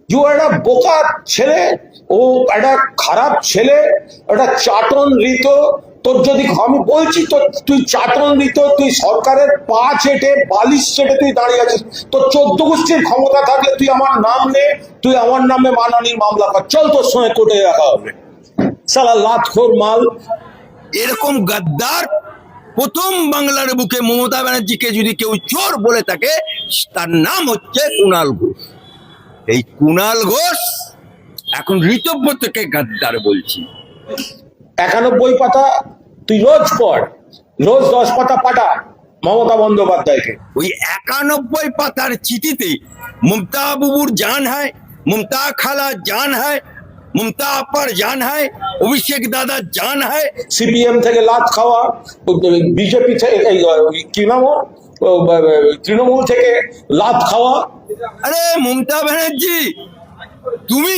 একটা বোকা ছেলে, ও একটা খারাপ ছেলে, একটা চাটন ঋত। তোর যদি আমি বলছি তো, তুই চাটন ঋত, তুই সরকারের পা চেটে বালিশ চেটে তুই দাঁড়িয়ে আছিস। তোর 14 গোষ্ঠীর ক্ষমতা থাকলে তুই আমার নাম নে, তুই আমার নামে মানহানির মামলা কর, চল তোর সঙ্গে কোর্টে রাখা হবে। সালা লাতখোর মাল। এরকম গাদ্দার প্রথম বাংলার বুকে মমতা ব্যানার্জিকে যদি কেউ চোর বলে থাকে, তার নাম হচ্ছে কুণাল ঘোষ। এই কুণাল ঘোষ এখন ঋতব্য থেকে গাদ্দার বলছি। 91 পাতা তুই রোজ পড়, রোজ 10 পাতা পাঠা মমতা বন্দ্যোপাধ্যায়কে। ওই 91 পাতার চিঠিতে মমতা বুবুর জান হয়, মমতা খালা জান হয়, মমতা আপার জান হয়, অভিষেক দাদা জান হয়। সিপিএম থেকে লাত খাওয়া, বিজেপি থেকে কি নাম ওর? তৃণমূল থেকে লাত খাওয়া। আরে মমতা ব্যানার্জি, তুমি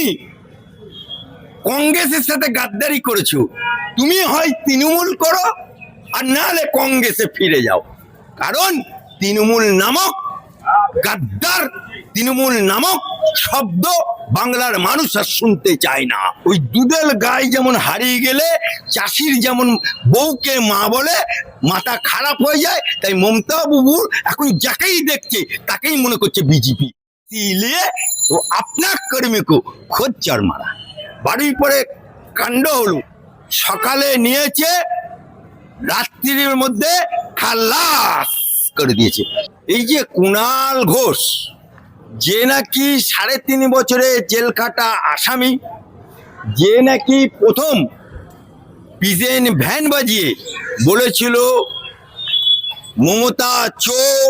কংগ্রেসের সাথে গাদ্দারি করেছো। তুমি হয় তৃণমূল করো, আর না হলে কংগ্রেসে ফিরে যাও। কারণ তৃণমূল নামক গাদ্দার, তৃণমূল নামক শব্দ বাংলার মানুষ আর শুনতে চায় না। ওই দুধেল গায়ে যেমন হারিয়ে গেলে চাষির যেমন বউকে মা বলে মাথা খারাপ হয়ে যায়, তাই মমতা বাবুর এখন যাকেই দেখছে তাকেই মনে করছে বিজেপি। ইসলিয়ে ও আপনার কর্মীকে খোঁজ মারা। বাড়ির পরে কাণ্ড হলো, সকালে নিয়েছে, রাত্রির মধ্যে খালাস করে দিয়েছে। এই যে কুণাল ঘোষ, যে নাকি 3.5 বছরে জেল কাটা আসামি, যে নাকি প্রথম পিজেন ভ্যান বাজিয়ে বলেছিল মমতা চোর,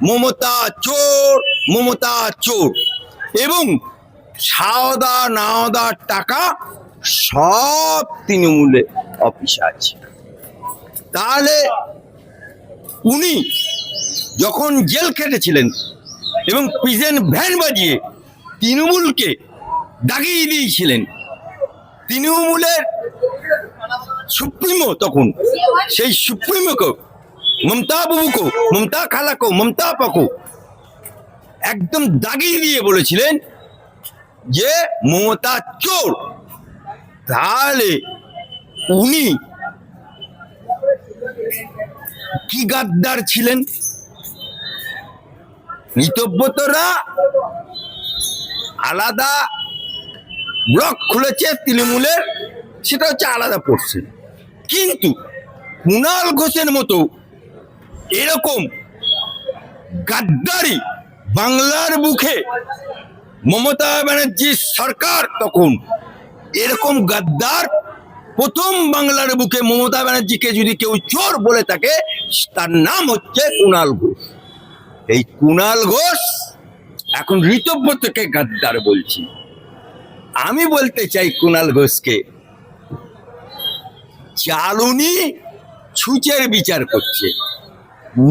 মমতা চোর, মমতা চোর, এবং সাওদা নাওদার টাকা সব তৃণমূলে অফিসে আছে। তাহলে উনি যখন জেল খেটেছিলেন এবং প্রিজেন্ট ভ্যান বাজিয়ে তৃণমূলকে দাগিয়ে দিয়েছিলেন, তৃণমূলের সুপ্রিমো তখন, সেই সুপ্রিমোকে মমতা বাবুকে, মমতা খালাকে, মমতা আপাকে একদম দাগিয়ে দিয়ে বলেছিলেন যে মমতা চোর। তাহলে উনি কি গাদ্দার ছিলেন? নিতব্যতরা আলাদা ব্লক খুলেছে তৃণমূলের, সেটা হচ্ছে আলাদা পড়ছে। কিন্তু কুণাল ঘোষের মতো এরকম গাদ্দারি বাংলার বুকে মমতা ব্যানার্জির সরকার, তখন এরকম গাদ্দার প্রথম বাংলার বুকে মমতা ব্যানার্জিকে যদি কেউ চোর বলে থাকে, তার নাম হচ্ছে কুণাল ঘোষ। এই কুণাল ঘোষ এখন ঋতব্য থেকে গাদ্দার বলছি। আমি বলতে চাই কুণাল ঘোষকে, চালুনি ছুঁচের বিচার করছে,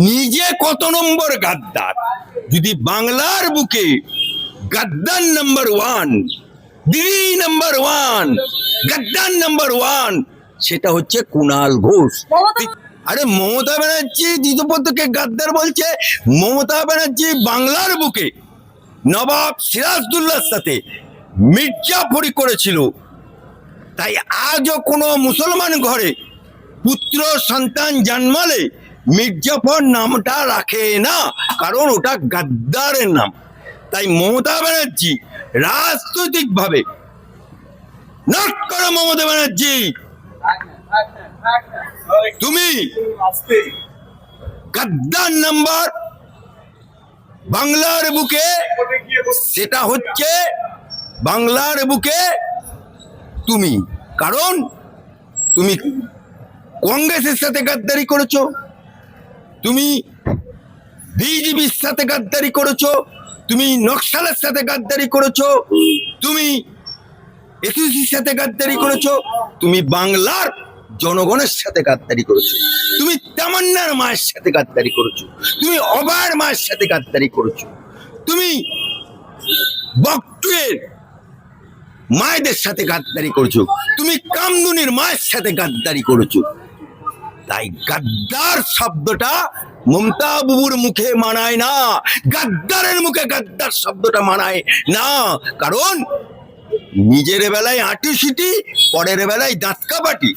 নিজে কত নম্বর গাদ্দার। যদি বাংলার বুকে গাদ্দার নাম্বার 1, দিদি নাম্বার 1, গাদ্দার নাম্বার 1, সেটা হচ্ছে কুণাল ঘোষ। আরে মমতা ব্যানার্জি দ্বিতীয় গাদ্দার বলছে। মমতা ব্যানার্জি বাংলার বুকে নবাব সিরাজদৌল্লার সাথে মির্জাফরি করেছিল, তাই আজও কোনো মুসলমান ঘরে পুত্র সন্তান জন্মালে মির্জাফর নামটা রাখে না, কারণ ওটা গাদ্দারের নাম। তাই মমতা ব্যানার্জি রাজনৈতিক ভাবে নট করো। মমতা ব্যানার্জি, তুমি গাদ্দার নাম্বার বাংলার বুকে, সেটা হচ্ছে বাংলার বুকে তুমি। কারণ তুমি কংগ্রেসের সাথে গাদ্দারি করেছো, তুমি বিজেপির সাথে গাদ্দারি করেছো, তুমি নকশালের সাথে গাদ্দারি করেছো, তুমি এসিসির সাথে গাদ্দারি করেছো, তুমি বাংলার জনগণের সাথে গাদ্দারি করেছো, তুমি তামান্নার মায়ের সাথে গাদ্দারি করেছো, তুমি অবায়ের মায়ের সাথে গাদ্দারি করেছো, তুমি বকটুয়ের মায়েদের সাথে গাদ্দারি করেছো, তুমি কামদুনির মায়ের সাথে গাদ্দারি করেছো। তাই গাদ্দার শব্দটা মমতা বুবুর মুখে মানায় না, গাদ্দারের মুখে গাদ্দার শব্দটা মানায় না। কারণ নিজের বেলায় আঁটি সিটি, পরের বেলায় দাঁত কাবাটি।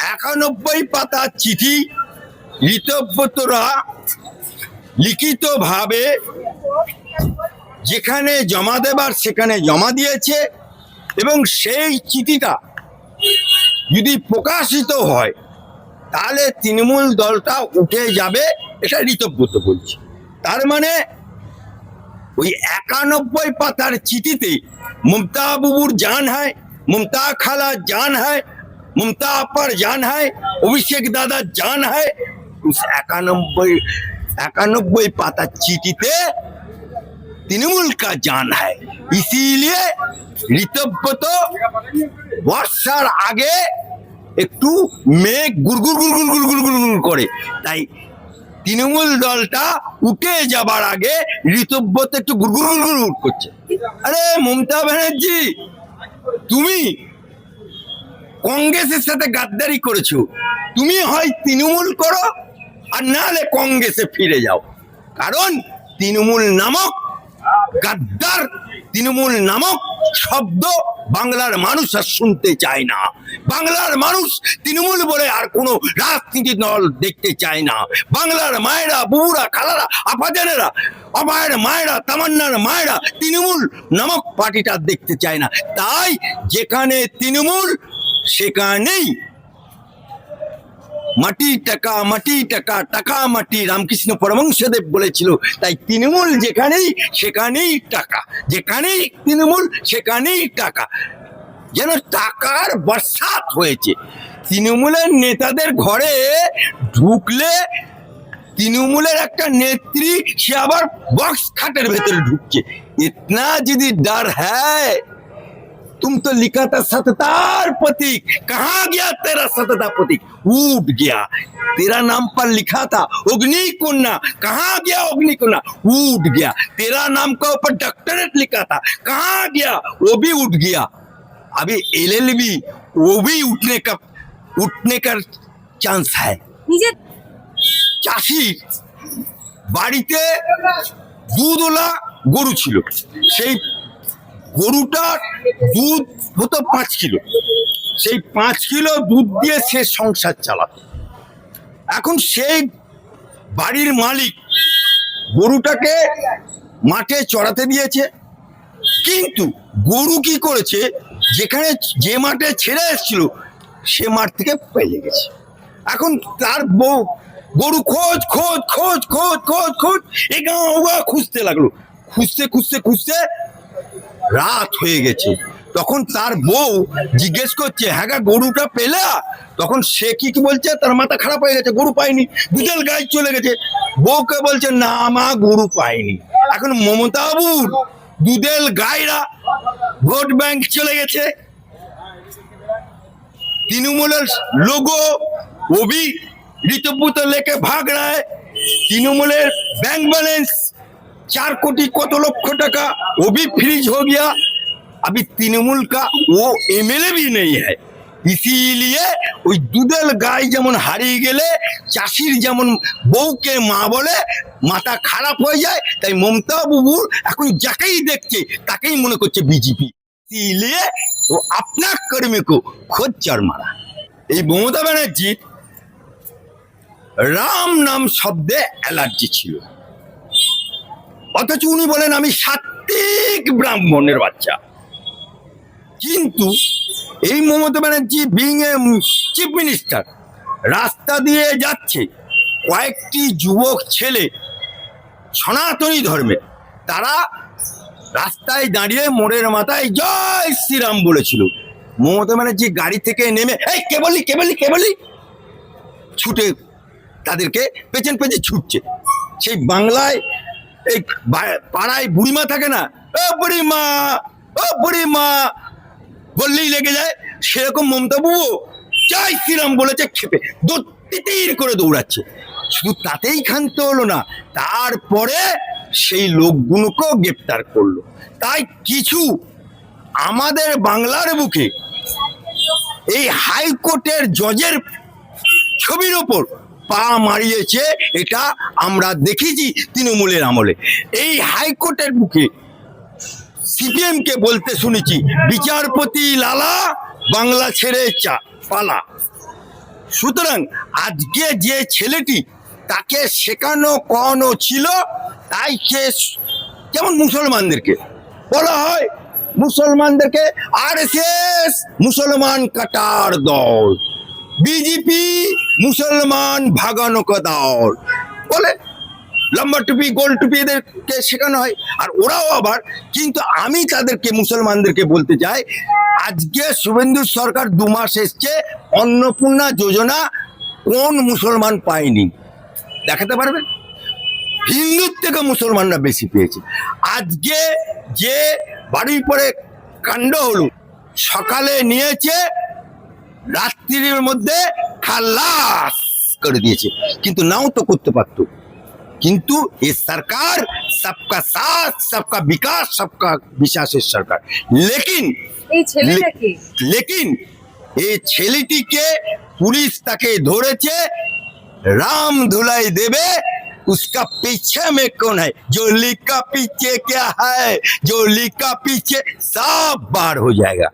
91 পাতা চিঠি ঋতব্রতরা লিখিত ভাবে যেখানে জমা দেবার সেখানে জমা দিয়েছে, এবং সেই চিঠিটা যদি প্রকাশিত হয় তাহলে তৃণমূল দলটা উঠে যাবে, এটা ঋতব্রত বলছে। তার মানে ওই 91 পাতার চিঠিতে মমতা বুবুর জান হয়, মমতা খালা জান হয়, ममता अपर जान है, अभिषेक दादा जान है। उस 91 पाता चिठीते तृणमूल का जान है। इसीलिए ঋতব্রত বর্ষার আগে একটু মেঘ গুড়গুড় গুড়গুড় গুড়গুড় গুড়গুড় করে, তাই তৃণমূল দলটা উঠে যাবার আগে ঋতব্রত একটু গুড়গুড় গুড়গুড় করছে। আরে মমতা ব্যানার্জি, তুমি কংগ্রেসের সাথে গাদ্দারি করেছো, তুমি হয় তৃণমূল করো আর না হলে কংগ্রেসে ফিরে যাও। কারণ তৃণমূল নামক গাদ্দার, তৃণমূল নামক শব্দ বাংলার মানুষ আর শুনতে চায় না। বাংলার মানুষ তৃণমূল বলে আর কোনো রাজনীতি দল দেখতে চায় না। বাংলার মায়েরা, বুবুরা, খালারা, আপাজানেরা, অমায়ের মায়েরা, তামান্নার মায়েরা তৃণমূল নামক পার্টিটা দেখতে চায় না। তাই যেখানে তৃণমূল সেখানেই মাটি টাকা, মাটি টাকা, টাকা মাটি, রামকৃষ্ণ পরমহংসদেব বলেছিল। তাই তৃণমূল যেখানেই সেখানেই টাকা, যেখানেই তৃণমূল সেখানেই টাকা, যেন টাকার বর্ষাত হয়েছে। তৃণমূলের নেতাদের ঘরে ঢুকলে তৃণমূলের একটা নেত্রী সে আবার বক্স খাটের ভেতরে ঢুকছে। ইতনা যদি डर है, तुम तो लिखा था सततार प्रतीक, कहाँ गया तेरा सतता प्रतीक? उठ गया। तेरा नाम पर लिखा था अग्निकुंडा, कहाँ गया अग्निकुंडा? उठ गया। तेरा नाम का ऊपर डॉक्टरेट लिखा था, कहाँ गया? वो भी उठ गया। अभी एलएलबी वो भी उठने का चांस है। চাষি বাড়িতে দুধওয়ালা গরু ছিল, সেই গরুটার দুধ হতো 5 কিলো। সেই 5 কিলো দুধ দিয়ে সে সংসার চালাত। এখন সেই বাড়ির মালিক গরুটাকে মাঠে চড়াতে দিয়েছে, কিন্তু গরু কি করেছে, যেখানে যে মাঠে ছেড়ে এসেছিল সে মাঠ থেকে পালিয়ে গেছে। এখন তার বউ গরু খোঁজ খোঁজ খোঁজ খোঁজ খোঁজ খোঁজ এ গাঁ ও গাঁ খুঁজতে লাগলো। খুঁজতে খুঁজতে খুঁজতে রাত হয়ে গেছে। তখন তার বউ জিজ্ঞেস করছে, হ্যাঁ গা গরুটা পেলা? তখন সে কি বলছে, তার মাথা খারাপ হয়ে গেছে, গরু পাইনি, দুধের গায়ে চলে গেছে। বউকে বলছে, না মা গরু পাইনি। এখন মমতা বাবুর দুধের গায়রা ভোট ব্যাংক চলে গেছে। তৃণমূলের लोगो वो भी ऋतुब्रत लेके भाग रहा है। तृणमूलेर बैंक बैलेंस 4 कोटी कत लक्ष टका वो भी फ्रीज हो गया। अभी तृणमूल का वो एमएलए भी नहीं है। इसीलिए ওই দুধের গাই যেমন হারিয়ে গেলে চাষির যেমন বউকে মা বলে মাথা খারাপ হয়ে যায়, তাই মমতা বাবু এখন যাকেই দেখছে তাকেই মনে করছে বিজেপি। इसीलिए वो अपना कर्मी को खुद चढ़ मारा। এই মমতা ব্যানার্জি রাম নাম শব্দে অ্যালার্জি ছিল, অথচ উনি বলেন আমি সাত্বিক ব্রাহ্মণের বাচ্চা। কিন্তু এই Mamata Banerjee being a chief minister রাস্তা দিয়ে যাচ্ছে, কয়েকটি যুবক ছেলে সনাতনী ধর্মের, তারা রাস্তায় দাঁড়িয়ে মোড়ের মাথায় জয় শ্রীরাম বলেছিল। মমতা ব্যানার্জি গাড়ি থেকে নেমে এই কে বলি কে বলি কে বলি ছুটে তাদেরকে পেছন পেছন ছুটছে। সেই বাংলায় এই পাড়ায় বুড়িমা থাকে না, ও বুড়িমা ও বুড়িমা বললেই লেগে যায়, সেরকম মমতা বাবু জয় শ্রীরাম বলেছে, খেপে তিতির করে দৌড়াচ্ছে। শুধু তাতেই ক্ষান্ত হলো না, তারপরে সেই লোকগুলোকেও গ্রেপ্তার করলো। তাই কিছু আমাদের বাংলার বুকে এই হাইকোর্টের জজের ছবির ওপর পা মারিয়েছে, এটা আমরা দেখেছি তৃণমূলের আমলে। এই হাইকোর্টের বুকে সিপিএম কে বলতে শুনেছি, বিচারপতি লালা বাংলা ছেড়ে পালা। সুতরাং আজকে যে ছেলেটি, তাকে শেখানো করানো ছিল, তাই সে যেমন মুসলমানদেরকে বলা হয়, মুসলমানদেরকে আরএসএস মুসলমান কাটার দল, বিজেপি মুসলমান ভাগানো কা দল বলে, লম্বা টুপি গোল টুপি এদেরকে শেখানো হয়। আর ওরাও আবার, কিন্তু আমি তাদেরকে মুসলমানদেরকে বলতে চাই, আজকে শুভেন্দু সরকার 2 মাস এসছে, অন্নপূর্ণা যোজনা কোন মুসলমান পায়নি দেখাতে পারবে? হিন্দুর থেকে মুসলমানরা বেশি পেয়েছে। আজকে যে বাড়ির পরে কাণ্ড হলো, সকালে নিয়েছে, রাত্রির মধ্যে খালাস করে দিয়েছে, কিন্তু নাও তো করতে পারতো। কিন্তু এই সরকার সবকা সাথ সবকা বিকাশ সবকা বিশ্বাসের সরকার। লেকিন এই ছেলেটিকে পুলিশ তাকে ধরেছে, राम धुलाई देवे, उसका पीछे में कौन है? जो लिखा पीछे क्या है, जो लिखा पीछे सब बार हो जाएगा।